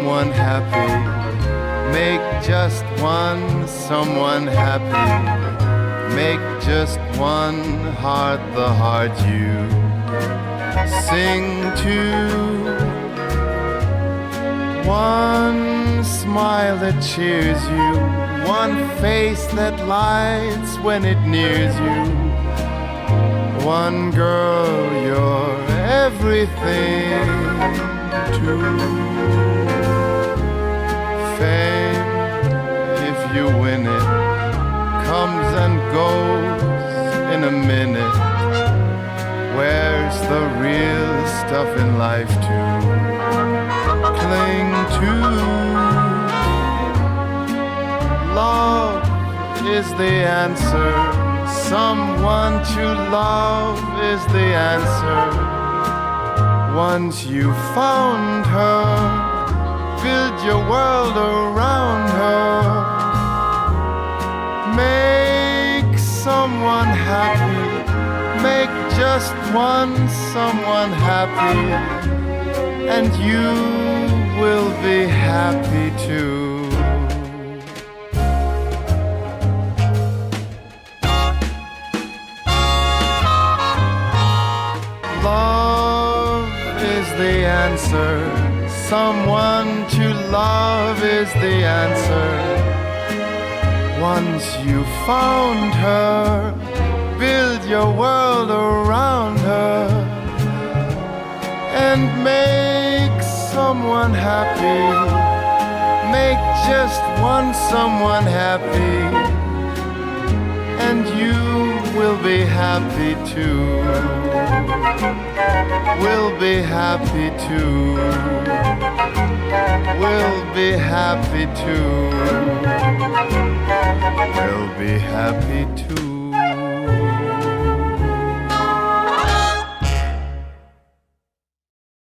someone happy. Make just one someone happy. Make just one heart the heart you sing to. One smile that cheers you, one face that lights when it nears you. One girl you're everything to. Fame, if you win it, comes and goes in a minute. Where's the real stuff in life to cling to? Love is the answer. Someone to love is the answer. Once you found her, build your world around her. Make someone happy. Make just one someone happy, and you will be happy too. Love is the answer. Someone to love is the answer. Once you found her, build your world around her, and make someone happy. Make just one someone happy, and you will be happy too. We'll be happy too. We'll be happy too. We'll be happy too.